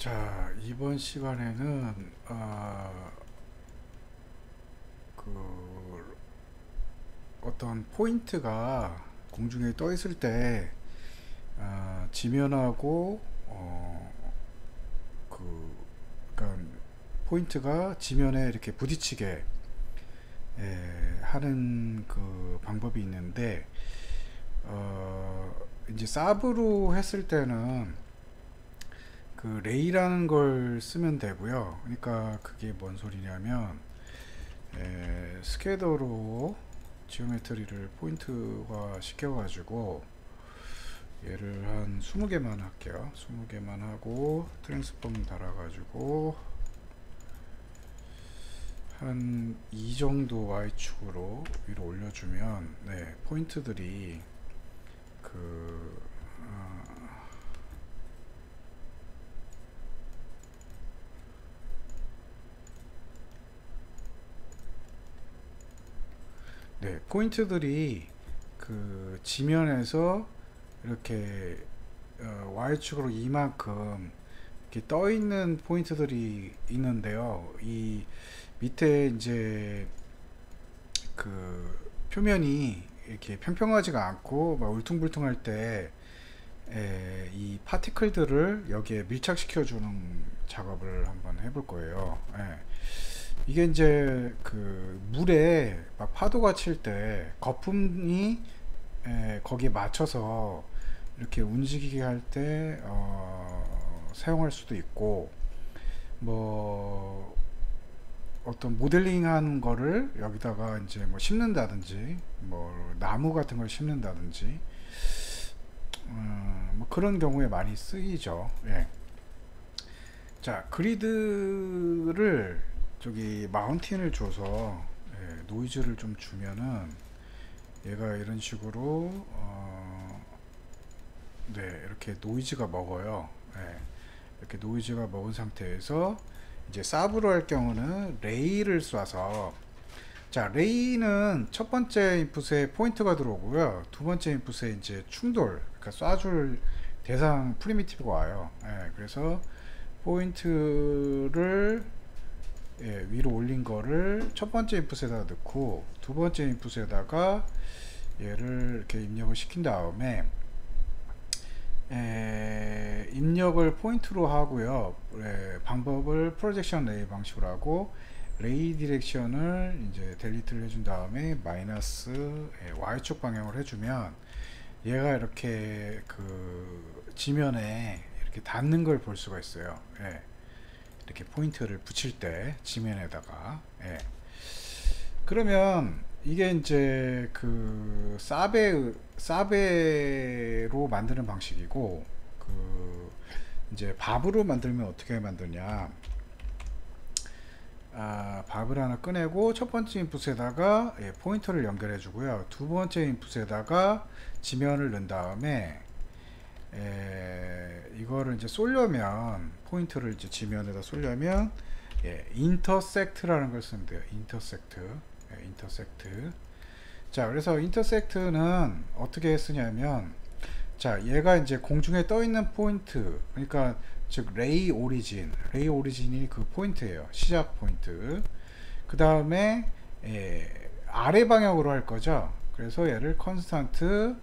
자, 이번 시간에는 그 어떤 포인트가 공중에 떠 있을 때 지면하고 그 그러니까 포인트가 지면에 이렇게 부딪히게 하는 그 방법이 있는데 이제 사브로 했을 때는 그 레이라는 걸 쓰면 되고요. 그러니까 그게 뭔 소리냐면 스캐더로 지오메트리를 포인트화 시켜가지고 얘를 한 20개만 할게요. 20개만 하고 트랜스폼 달아가지고 한 이 정도 Y축으로 위로 올려주면 포인트들이 그 포인트들이 그 지면에서 이렇게 Y축으로 이만큼 이렇게 떠 있는 포인트들이 있는데요. 이 밑에 이제 그 표면이 이렇게 평평하지가 않고 막 울퉁불퉁할 때 이 파티클들을 여기에 밀착시켜 주는 작업을 한번 해볼 거예요. 이게 이제 그 물에 막 파도가 칠 때 거품이 거기에 맞춰서 이렇게 움직이게 할 때 사용할 수도 있고, 뭐 어떤 모델링한 거를 여기다가 이제 뭐 심는다든지, 뭐 나무 같은 걸 심는다든지, 뭐 그런 경우에 많이 쓰이죠. 자, 그리드를 저기 마운틴을 줘서 노이즈를 좀 주면은 얘가 이런 식으로 이렇게 노이즈가 먹어요. 이렇게 노이즈가 먹은 상태에서 이제 사브로 할 경우는 레이를 쏴서, 자, 레이는 첫 번째 인풋에 포인트가 들어오고요. 두 번째 인풋에 이제 충돌, 그러니까 쏴줄 대상 프리미티브가 와요. 그래서 포인트를 위로 올린 거를 첫 번째 인풋에다 넣고 두 번째 인풋에다가 얘를 이렇게 입력을 시킨 다음에 입력을 포인트로 하고요. 방법을 프로젝션 레이 방식으로 하고, 레이 디렉션을 이제 델리트를 해준 다음에 마이너스 Y축 방향으로 해주면 얘가 이렇게 그 지면에 이렇게 닿는 걸 볼 수가 있어요. 이렇게 포인트를 붙일 때 지면에다가. 그러면 이게 이제 그 사베로 만드는 방식이고, 그 이제 밥으로 만들면 어떻게 만드냐. 밥을 하나 꺼내고 첫 번째 인풋에다가 포인터를 연결해 주고요. 두 번째 인풋에다가 지면을 넣은 다음에 이거를 이제 쏠려면, 포인트를 이제 지면에다 쏠려면 인터섹트라는 걸 쓰면 돼요. 인터섹트. 자, 그래서 인터섹트는 어떻게 쓰냐면, 자, 얘가 이제 공중에 떠 있는 포인트, 그러니까 즉 레이 오리진이 그 포인트예요. 시작 포인트. 그 다음에 아래 방향으로 할 거죠. 그래서 얘를 컨스탄트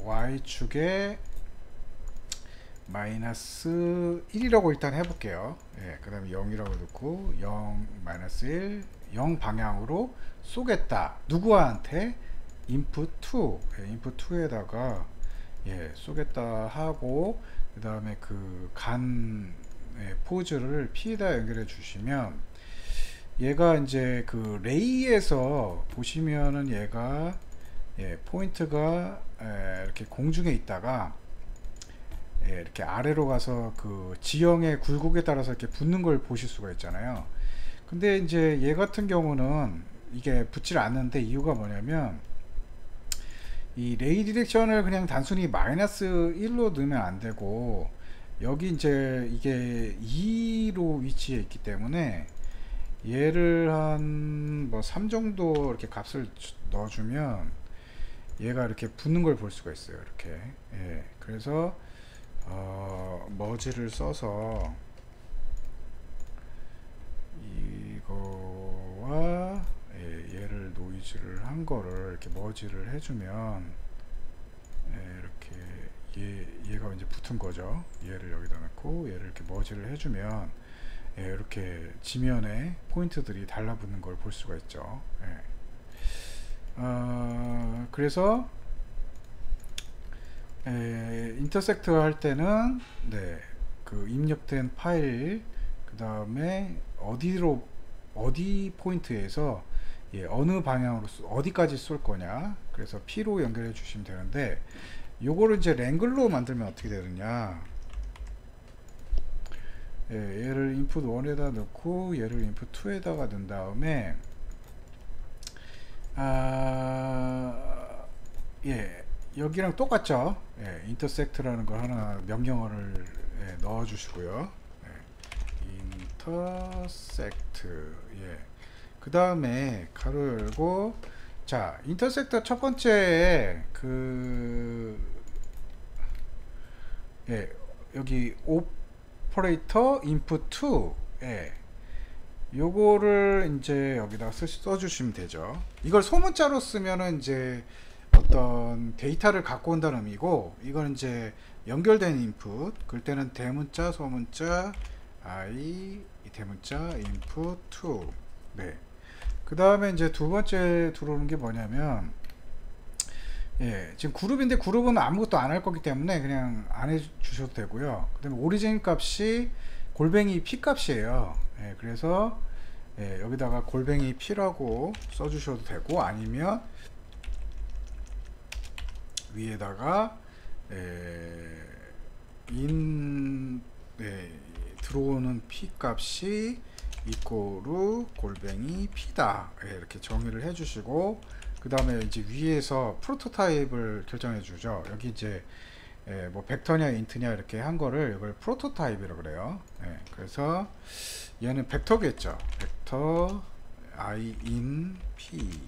y축에 마이너스 1이라고 일단 해볼게요. 그 다음에 0이라고 넣고 0 마이너스 1 0 방향으로 쏘겠다. 누구한테? input 2 input 2에다가 쏘겠다 하고, 그 다음에 그 간 포즈를 P에다 연결해 주시면 얘가 이제 그 레이에서 보시면은 얘가 포인트가 이렇게 공중에 있다가 이렇게 아래로 가서 그 지형의 굴곡에 따라서 이렇게 붙는 걸 보실 수가 있잖아요. 근데 이제 얘 같은 경우는 이게 붙질 않는데, 이유가 뭐냐면 이 레이 디렉션을 그냥 단순히 마이너스 1로 넣으면 안 되고, 여기 이제 이게 2로 위치해 있기 때문에 얘를 한 뭐 3 정도 이렇게 값을 넣어주면 얘가 이렇게 붙는 걸 볼 수가 있어요. 이렇게. 그래서 머지를 써서 이거와 얘를 노이즈를 한 거를 이렇게 머지를 해주면 이렇게 얘가 이제 붙은 거죠. 얘를 여기다 넣고 얘를 이렇게 머지를 해주면 이렇게 지면에 포인트들이 달라붙는 걸 볼 수가 있죠. 그래서 인터섹트 할 때는 그 입력된 파일 그 다음에 어디 포인트에서 어느 방향으로 어디까지 쏠 거냐, 그래서 P로 연결해 주시면 되는데, 요거를 이제 랭글로 만들면 어떻게 되느냐, 얘를 input 1에다 넣고 얘를 input 2에다가 넣은 다음에 여기랑 똑같죠. intersect라는 걸 하나 명령어를 넣어 주시고요. intersect. 그 다음에 가로 열고, 자, intersect 첫 번째 여기 operator input 2, 요거를 이제 여기다 써주시면 되죠. 이걸 소문자로 쓰면은 이제 어떤 데이터를 갖고 온다는 의미고, 이건 이제 연결된 인풋, 그럴 때는 대문자, 소문자, i, 대문자, input 2. 그 다음에 이제 두 번째 들어오는 게 뭐냐면, 지금 그룹인데 그룹은 아무것도 안 할 거기 때문에 그냥 안 해주셔도 되고요. 그 다음에 오리진 값이 골뱅이 p 값이에요. 그래서 여기다가 골뱅이 p라고 써주셔도 되고, 아니면 위에다가 들어오는 p 값이 이꼬르 골뱅이 p다, 이렇게 정의를 해주시고, 그 다음에 이제 위에서 프로토타입을 결정해 주죠. 여기 이제 뭐 벡터냐 인트냐 이렇게 한 거를 이걸 프로토타입이라고 그래요. 그래서 얘는 벡터겠죠. 벡터 i in p.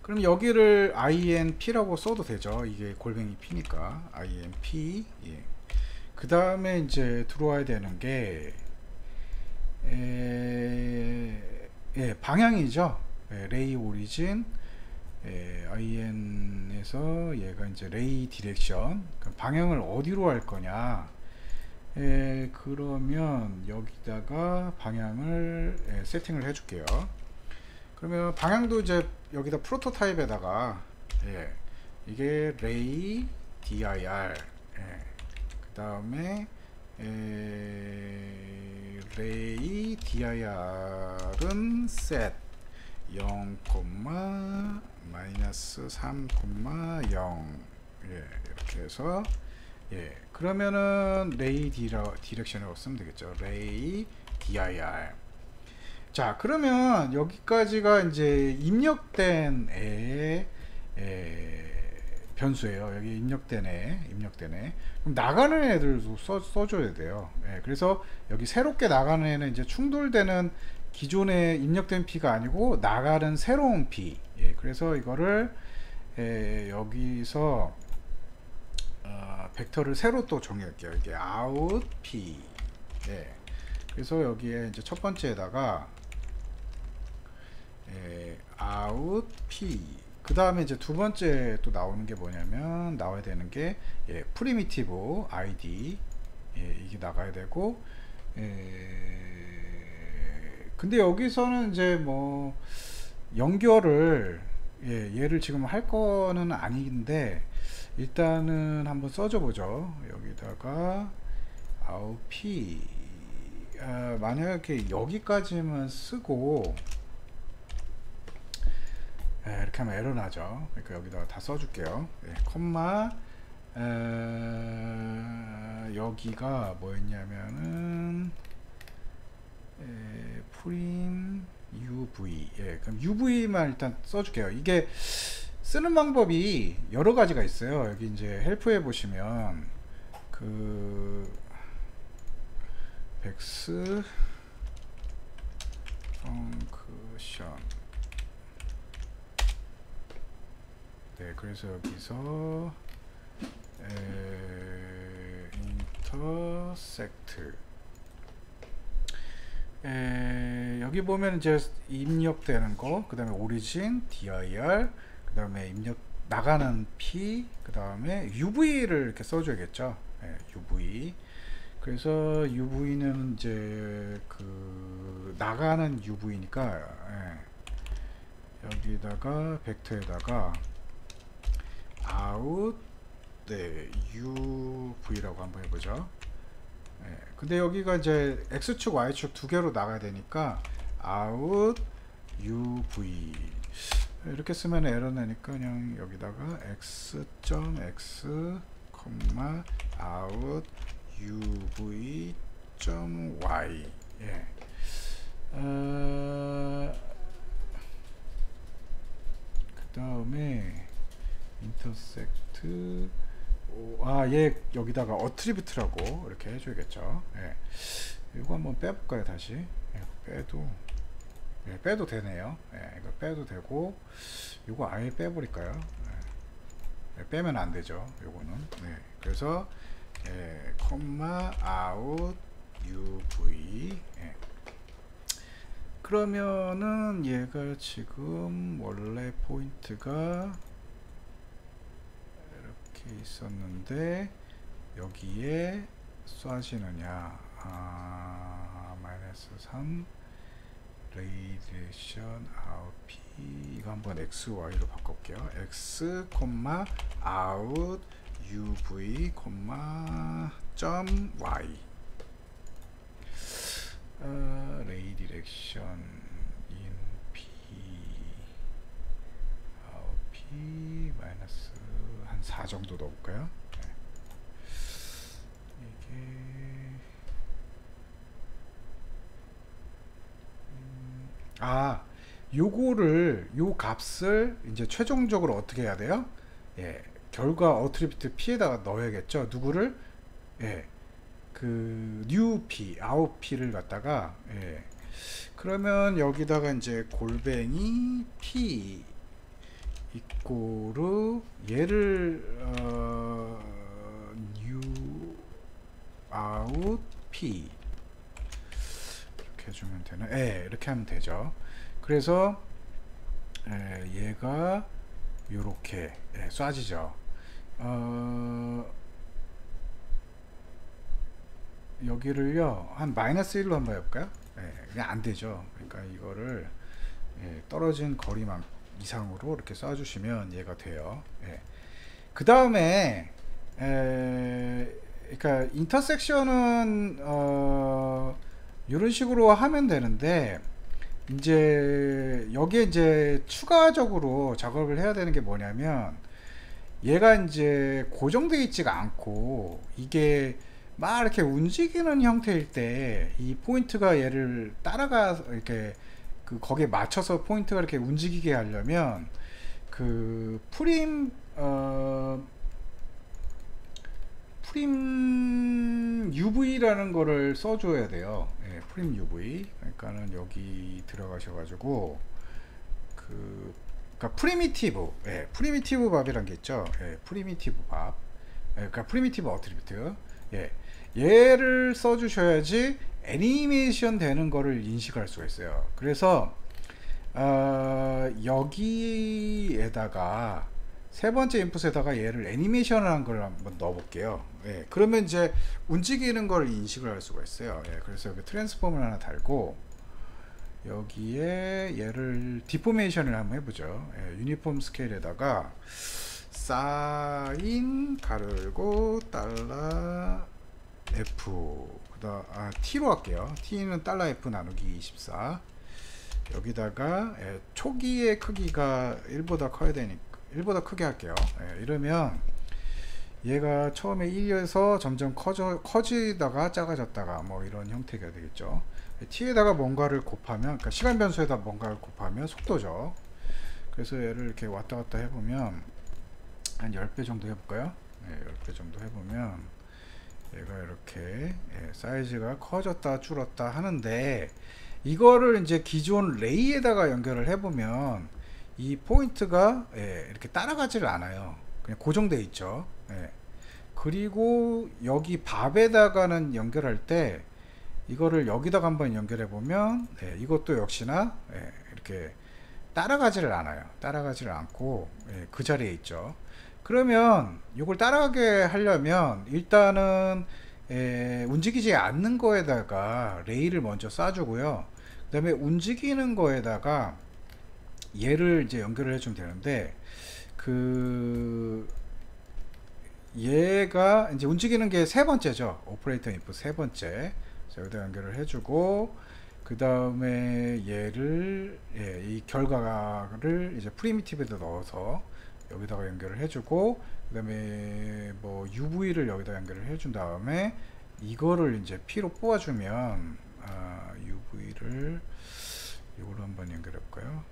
그럼 여기를 inp라고 써도 되죠. 이게 골뱅이 p니까 inp. 그 다음에 이제 들어와야 되는 게 방향이죠. 레이 오리진, in에서 얘가 이제 레이 디렉션, 방향을 어디로 할 거냐. 그러면 여기다가 방향을 세팅을 해줄게요. 그러면 방향도 이제 여기다 프로토타입에다가 이게 레이 dir, 그 다음에 레이 dir은 set 0, 마이너스 3, 0, 이렇게 해서 그러면은 레이 디렉션으로 쓰면 되겠죠. 레이 dir. 자, 그러면 여기까지가 이제 입력된 변수예요. 여기 입력된 애. 그럼 나가는 애들도 써줘야 돼요. 그래서 여기 새롭게 나가는 애는 이제 충돌되는 기존에 입력된 P가 아니고 나가는 새로운 P. 그래서 이거를 여기서 벡터를 새로 또 정의할게요. 이게 out P. 그래서 여기에 이제 첫 번째에다가 out P. 그 다음에 이제 두 번째 또 나오는 게 뭐냐면, 나와야 되는 게 프리미티브 id, 이게 나가야 되고, 근데 여기서는 이제 뭐 연결을 얘를 지금 할 거는 아닌데, 일단은 한번 써줘 보죠. 여기다가 out p, 만약에 여기까지만 쓰고 이렇게 하면 에러 나죠. 그러니까 여기다가 다 써줄게요. 콤마, 여기가 뭐였냐면은 프림 uv. 그럼 uv만 일단 써줄게요. 이게 쓰는 방법이 여러 가지가 있어요. 여기 이제 헬프에 보시면 그 백스 펑크션, 그래서 여기서 인터섹트. 여기 보면 이제 입력되는 거, 그 다음에 오리진, dir, 그 다음에 입력 나가는 p, 그 다음에 uv를 이렇게 써줘야겠죠. uv. 그래서 uv는 이제 그 나가는 uv니까 여기다가 벡터에다가 out uv라고 한번 해보죠. 근데 여기가 이제 x축 y축 두 개로 나가야 되니까 out uv 이렇게 쓰면 에러 나니까 그냥 여기다가 x.x, out uv.y. 그 다음에 인터섹트, 얘 여기다가 어트리뷰트라고 이렇게 해줘야겠죠. 이거 한번 빼볼까요? 다시 빼도 되네요. 이거 빼도 되고, 이거 아예 빼버릴까요? 빼면 안 되죠. 요거는. 그래서 out uv. 그러면은 얘가 지금 원래 포인트가 이렇게 있었는데 여기에 쏴지느냐, -3 레이디에이션 rp, 이거 한번 xy로 바꿔볼게요. x, out uv, y. 레이디렉션 in p, p 마이너스 한 4 정도 넣어볼까요? 이게 요거를, 요 값을 이제 최종적으로 어떻게 해야 돼요? 결과 어트리뷰트 p에다가 넣어야겠죠. 누구를? 그 new p, out p를 갖다가, 그러면 여기다가 이제 골뱅이 p 이꼬르 얘를 new out p 이렇게 해주면 되나? 이렇게 하면 되죠. 그래서 얘가 요렇게 쏴지죠. 여기를요 한 -1로 한번 해볼까요? 그냥 안 되죠. 그러니까 이거를 떨어진 거리만 이상으로 이렇게 쏴주시면 얘가 돼요. 그 다음에 그러니까 인터섹션은 이런 식으로 하면 되는데, 이제 여기에 이제 추가적으로 작업을 해야 되는 게 뭐냐면, 얘가 이제 고정되어 있지가 않고 이게 막 이렇게 움직이는 형태일 때 이 포인트가 얘를 따라가 이렇게 거기에 맞춰서 포인트가 이렇게 움직이게 하려면 그 프림 UV라는 거를 써줘야 돼요. 프림 UV. 그러니까는 여기 들어가셔가지고 그러니까 프리미티브 밥이란 게 있죠. 프리미티브 밥. 그러니까 프리미티브 어트리뷰트. 얘를 써주셔야지 애니메이션 되는 거를 인식할 수가 있어요. 그래서 여기에다가 세 번째 인풋에다가 얘를 애니메이션이라는 걸 한번 넣어 볼게요. 그러면 이제 움직이는 걸 인식을 할 수가 있어요. 그래서 여기 트랜스폼을 하나 달고 여기에 얘를 디포메이션을 한번 해보죠. 유니폼 스케일에다가 사인 가르고 달러 f t로 할게요. t는 달러 f 나누기 24. 여기다가 초기의 크기가 1보다 커야 되니까 1보다 크게 할게요. 이러면 얘가 처음에 1에서 점점 커지다가 작아졌다가 뭐 이런 형태가 되겠죠. t에다가 뭔가를 곱하면, 그러니까 시간 변수에다 뭔가를 곱하면 속도죠. 그래서 얘를 이렇게 왔다 갔다 해보면 한 10배 정도 해볼까요? 10배 정도 해보면 얘가 이렇게 사이즈가 커졌다 줄었다 하는데, 이거를 이제 기존 레이에다가 연결을 해보면 이 포인트가 이렇게 따라가지를 않아요. 그냥 고정되어 있죠. 그리고 여기 밥에다가는 연결할 때 이거를 여기다가 한번 연결해 보면 이것도 역시나 이렇게 따라가지를 않아요. 따라가지를 않고 그 자리에 있죠. 그러면 이걸 따라가게 하려면 일단은 움직이지 않는 거에다가 레일을 먼저 쏴주고요. 그 다음에 움직이는 거에다가 얘를 이제 연결을 해주면 되는데, 그 얘가 이제 움직이는 게 세 번째죠. 오퍼레이터 인풋 세 번째. 여기다 연결을 해주고, 그 다음에 얘를 이 결과를 이제 프리미티브에다 넣어서 여기다가 연결을 해주고, 그 다음에 뭐 UV를 여기다 연결을 해준 다음에 이거를 이제 P로 뽑아주면 UV를 이걸로 한번 연결해 볼까요?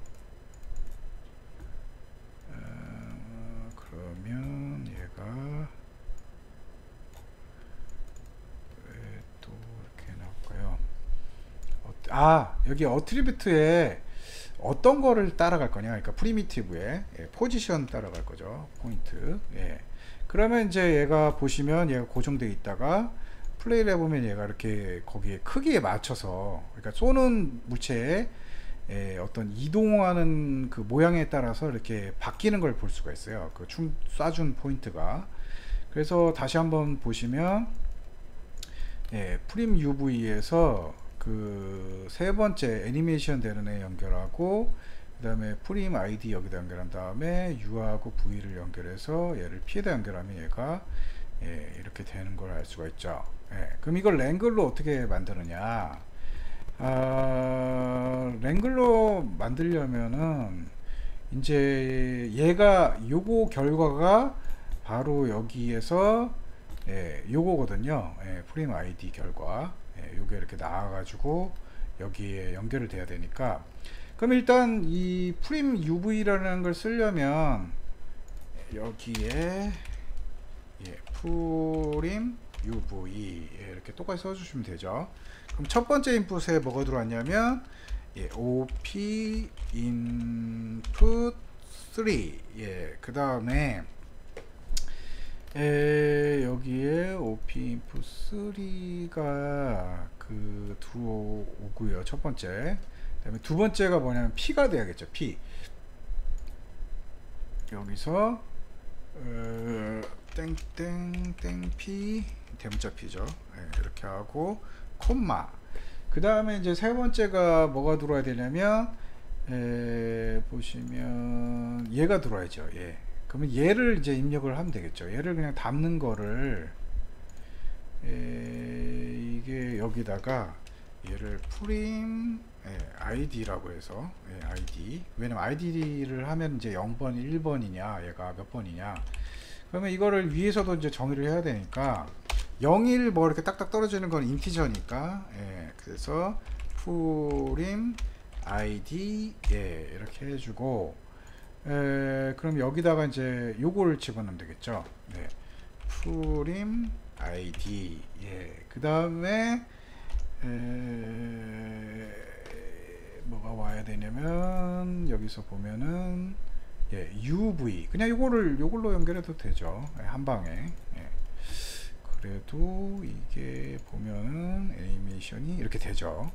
그러면 얘가 왜 또 이렇게 나올까요? 여기 어트리뷰트에 어떤 거를 따라갈 거냐, 그러니까 프리미티브에 포지션 따라갈 거죠. 포인트. 그러면 이제 얘가 보시면 얘가 고정되어 있다가 플레이를 해보면 얘가 이렇게 거기에 크기에 맞춰서, 그러니까 쏘는 물체에 어떤 이동하는 그 모양에 따라서 이렇게 바뀌는 걸 볼 수가 있어요. 그 쏴준 포인트가. 그래서 다시 한번 보시면 프림 UV에서 그 세 번째 애니메이션 되는 애 연결하고, 그 다음에 프림 ID 여기다 연결한 다음에 U하고 V를 연결해서 얘를 P에다 연결하면 얘가 이렇게 되는 걸 알 수가 있죠. 그럼 이걸 랭글로 어떻게 만드느냐? 랭글로 만들려면은 이제 얘가 요거 결과가 바로 여기에서 요거거든요. 프림 ID 결과. 요게 이렇게 나와가지고 여기에 연결을 돼야 되니까, 그럼 일단 이 프림 UV라는 걸 쓰려면 여기에 프림 UV 이렇게 똑같이 써주시면 되죠. 그럼 첫 번째 인풋에 뭐가 들어왔냐면 OP input 3. 그 다음에 여기에 OP input 3가 그 들어오고요. 첫 번째. 그 다음에 두 번째가 뭐냐면 P가 돼야겠죠. P. 여기서 땡땡땡 P 대문자 P죠. 이렇게 하고 콤마. 그 다음에 이제 세 번째가 뭐가 들어와야 되냐면 보시면 얘가 들어와야죠. 그러면 얘를 이제 입력을 하면 되겠죠. 얘를 그냥 담는 거를 이게 여기다가 얘를 프림 ID라고 해서 ID. 왜냐면 ID를 하면 이제 0번, 1번이냐, 얘가 몇 번이냐. 그러면 이거를 위에서도 이제 정의를 해야 되니까 0, 1 뭐 이렇게 딱딱 떨어지는 건 인티저니까, 그래서 프림 ID 이렇게 해주고, 그럼 여기다가 이제 요걸 집어넣으면 되겠죠. 프림 ID. 그 다음에 뭐가 와야 되냐면 여기서 보면은 UV, 그냥 요걸로 연결해도 되죠. 한 방에. 그래도 이게 보면은 애니메이션이 이렇게 되죠.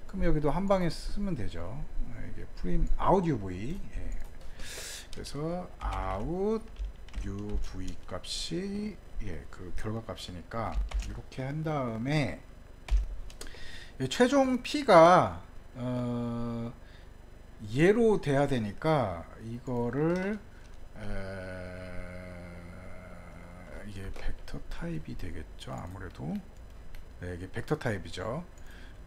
그럼 여기도 한 방에 쓰면 되죠. 이게 프림 아웃 UV. 그래서 아웃 UV 값이 그 결과 값이니까 이렇게 한 다음에 최종 P가 얘로 돼야 되니까 이거를 이게 벡터 타입이 되겠죠. 아무래도 이게 벡터 타입이죠.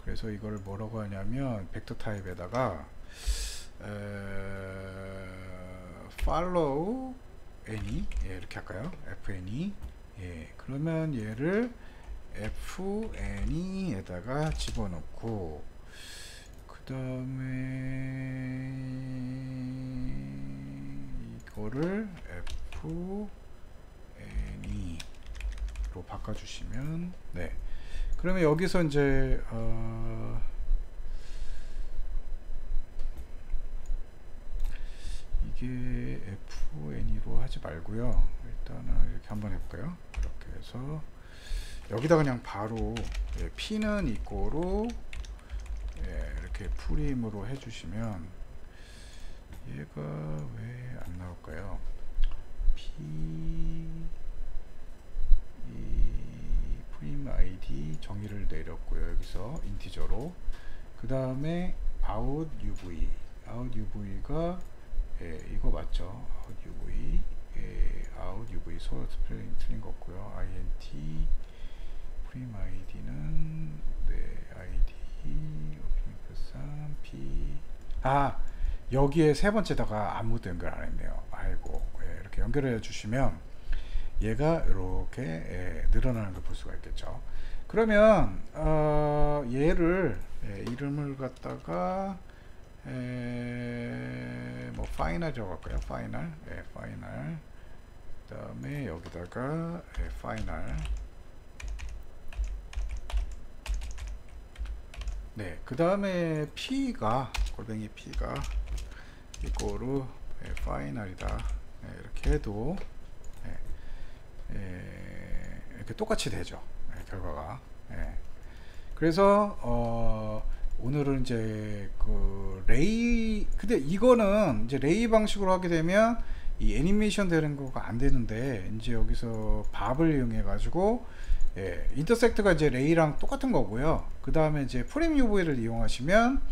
그래서 이걸 뭐라고 하냐면 벡터 타입에다가 follow any 이렇게 할까요? fany. 그러면 얘를 fany에다가 집어넣고, 그 다음에 이거를 fany로 바꿔주시면 그러면 여기서 이제 이게 fany로 하지 말고요. 일단은 이렇게 한번 해볼까요? 이렇게 그래서 여기다 그냥 바로 P는 이꼬로 이렇게 프림으로 해주시면 얘가 왜 안 나올까요? P 이 프림 ID 정의를 내렸고요. 여기서 인티저로 그 다음에 out UV가 이거 맞죠? out UV out UV 소스 스펠링 틀린 거 없고요. int 프림 ID는 ID 오픈 P 여기에 세 번째다가 아무것도 연결 안 했네요. 아이고 이렇게 연결해 주시면 얘가 이렇게 늘어나는 걸 볼 수가 있겠죠. 그러면 얘를 이름을 갖다가 뭐 파이널이라고 할까요? 파이널 그 다음에 여기다가 파이널 그 다음에 P가 골뱅이 P가 이거로 파이널이다 이렇게 해도 이렇게 똑같이 되죠. 결과가. 그래서 오늘은 이제 그 레이 근데 이거는 이제 레이 방식으로 하게 되면 이 애니메이션 되는 거가 안 되는데 이제 여기서 밥을 이용해 가지고 인터섹트가 이제 레이랑 똑같은 거고요. 그 다음에 이제 프레임 UV를 이용하시면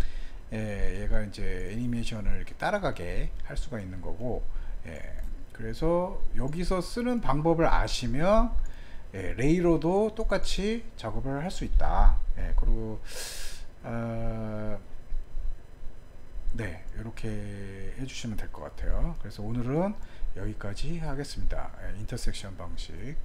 얘가 이제 애니메이션을 이렇게 따라가게 할 수가 있는 거고, 그래서 여기서 쓰는 방법을 아시면 레이로도 똑같이 작업을 할 수 있다. 그리고 이렇게 해주시면 될 것 같아요. 그래서 오늘은 여기까지 하겠습니다. 인터섹션 방식.